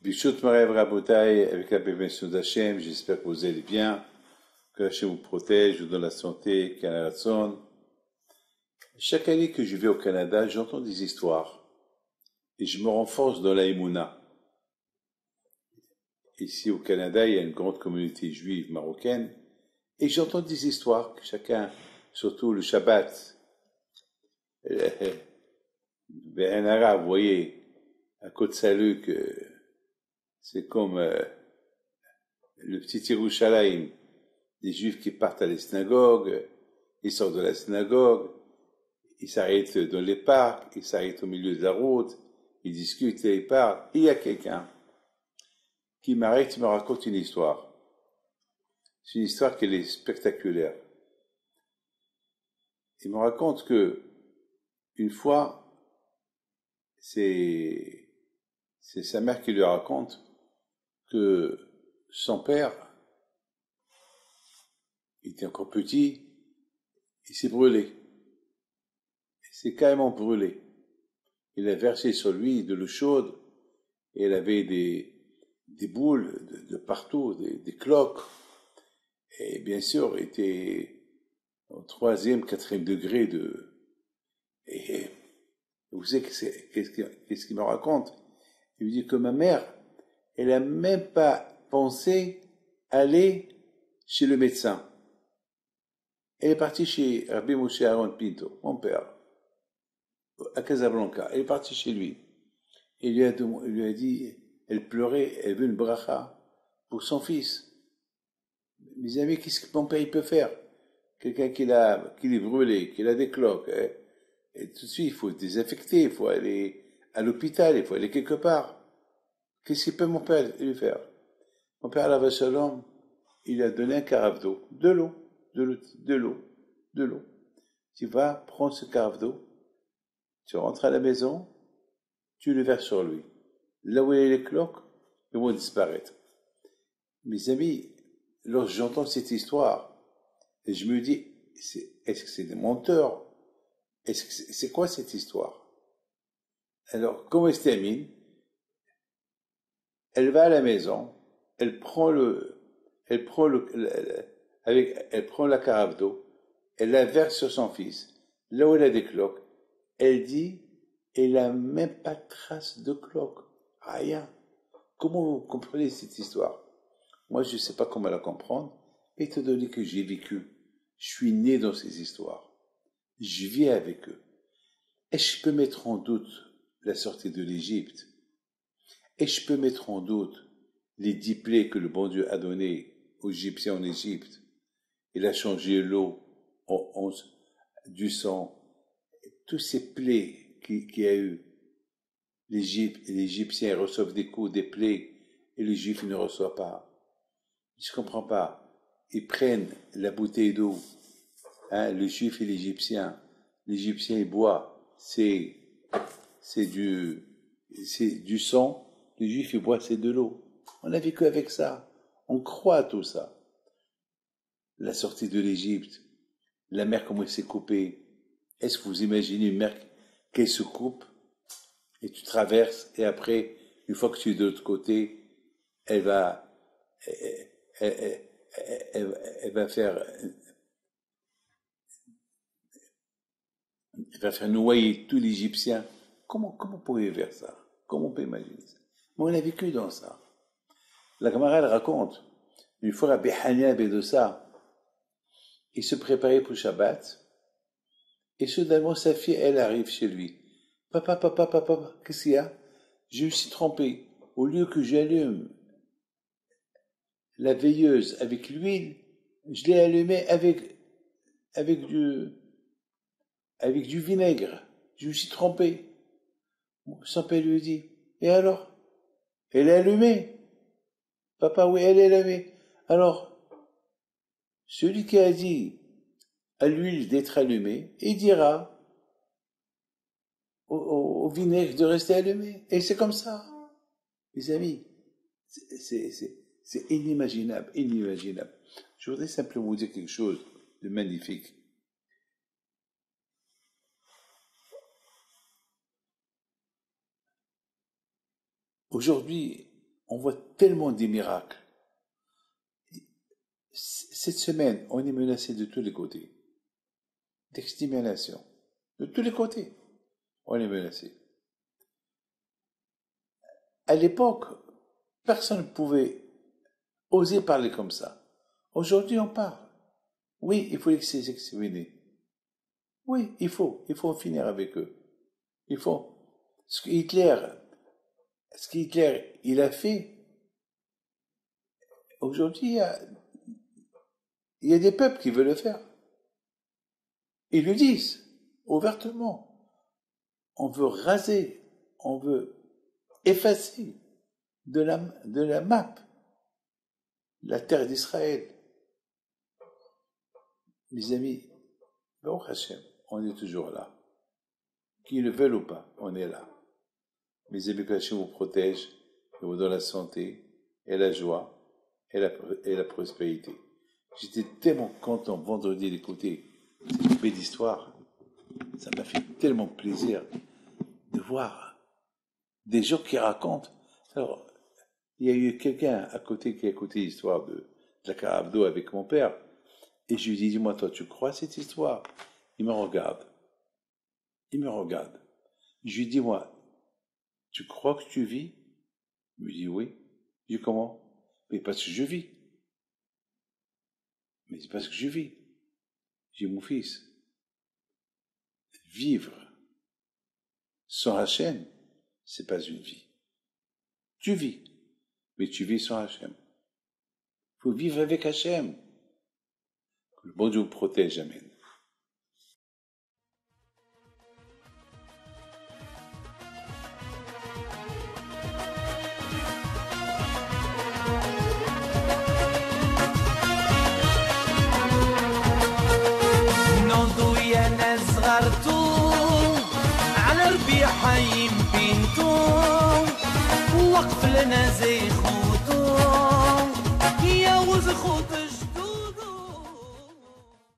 Bishut Marev Rabotai, avec la bénédiction d'Hachem, j'espère que vous allez bien, que Hachem vous protège, vous donne la santé, qu'il y a la sonne. Chaque année que je vais au Canada, j'entends des histoires et je me renforce dans la Emouna. Ici au Canada, il y a une grande communauté juive marocaine et j'entends des histoires que chacun, surtout le Shabbat, ben arabe, vous voyez, à Côte-Salut, que c'est comme le petit Yerushalayim, des juifs qui partent à la synagogue, ils sortent de la synagogue, ils s'arrêtent dans les parcs, ils s'arrêtent au milieu de la route, ils discutent et ils parlent. Et il y a quelqu'un qui m'arrête, il me raconte une histoire. C'est une histoire qui est spectaculaire. Il me raconte que une fois, c'est sa mère qui lui raconte que son père, il était encore petit, il s'est brûlé. Il s'est carrément brûlé. Il a versé sur lui de l'eau chaude et il avait des boules de partout, des cloques. Et bien sûr, il était au 3e, 4e degré de... Et vous savez qu'est-ce qu'il me raconte? Il me dit que ma mère, elle n'a même pas pensé aller chez le médecin. Elle est partie chez Rabbi Moshe Aaron Pinto, mon père, à Casablanca. Elle est partie chez lui. Il lui a dit, elle pleurait, elle veut une bracha pour son fils. Mes amis, qu'est-ce que mon père il peut faire? Quelqu'un qui est brûlé, qui a des cloques, et tout de suite, il faut désinfecter, il faut aller à l'hôpital, il faut aller quelque part. Qu'est-ce qu'il peut mon père lui faire? Mon père, la Shalom, il a donné un carafe d'eau, de l'eau. Tu vas prendre ce carafe d'eau, tu rentres à la maison, tu le verses sur lui. Là où il y a les cloques, ils vont disparaître. Mes amis, lorsque j'entends cette histoire, et je me dis, est-ce que c'est des menteurs? C'est quoi cette histoire? Alors, comment elle se termine? Elle va à la maison, elle prend la carafe d'eau, elle la verse sur son fils, là où elle a des cloques. Elle dit, elle n'a même pas de trace de cloques. Rien. Comment vous comprenez cette histoire? Moi, je ne sais pas comment la comprendre, étant donné que j'ai vécu, je suis né dans ces histoires. Je vis avec eux. Est-ce que je peux mettre en doute la sortie de l'Égypte? Est-ce que je peux mettre en doute les 10 plaies que le bon Dieu a données aux Égyptiens en Égypte? Il a changé l'eau du sang. Tous ces plaies qu'il y a eu, les Égyptiens reçoivent des coups, des plaies, et les Juifs ne reçoivent pas. Je ne comprends pas. Ils prennent la bouteille d'eau, le Juif et l'Égyptien. L'Égyptien, il boit, c'est du sang. Le Juif, il boit, c'est de l'eau. On a vécu avec ça. On croit à tout ça. La sortie de l'Égypte, la mer, comment elle s'est coupée. Est-ce que vous imaginez une mer qu'elle se coupe et tu traverses et après, une fois que tu es de l'autre côté, elle va, elle va faire noyer tout l'Égyptien. Comment on peut faire ça? Comment on peut imaginer ça? Mais on a vécu dans ça. La camarade raconte, une fois Rabbi Hania Bedossa, il se préparait pour Shabbat, et soudainement sa fille, elle arrive chez lui. Papa, qu'est-ce qu'il y a? Je me suis trompé. Au lieu que j'allume la veilleuse avec l'huile, je l'ai allumée avec du vinaigre. Je me suis trompé. Son père lui dit, et alors? Elle est allumée. Papa, oui, elle est allumée. Alors, celui qui a dit à l'huile d'être allumée, il dira au vinaigre de rester allumé. Et c'est comme ça. Les amis, c'est inimaginable. Je voudrais simplement vous dire quelque chose de magnifique. Aujourd'hui, on voit tellement des miracles. Cette semaine, on est menacé de tous les côtés. D'extermination. De tous les côtés, on est menacé. À l'époque, personne ne pouvait oser parler comme ça. Aujourd'hui, on parle. Oui, il faut les exterminer. Oui, il faut en finir avec eux. Il faut. Ce qu'Hitler, il a fait, aujourd'hui, il y a des peuples qui veulent le faire. Ils le disent, ouvertement. On veut raser, on veut effacer de la map la terre d'Israël. Mes amis, Baruch Hashem, on est toujours là. Qu'ils le veulent ou pas, on est là. Mes amis, que Hashem vous protège, et vous donne la santé, et la joie, et la prospérité. J'étais tellement content vendredi d'écouter cette belle histoire. Ça m'a fait tellement plaisir de voir des gens qui racontent. Alors, il y a eu quelqu'un à côté qui a écouté l'histoire de Jacques Abdo avec mon père, et je lui dis, dis-moi, toi, tu crois à cette histoire? Il me regarde. Je lui dis, moi, tu crois que tu vis? Il me dit, oui. Je dis, comment? Mais parce que je vis. Mais c'est parce que je vis. Je dis, mon fils, vivre sans Hachem, c'est pas une vie. Tu vis, mais tu vis sans Hachem. Il faut vivre avec Hachem. Que le bon Dieu vous protège, amen. على ربيع حيم بنتو وقف لنا زي خو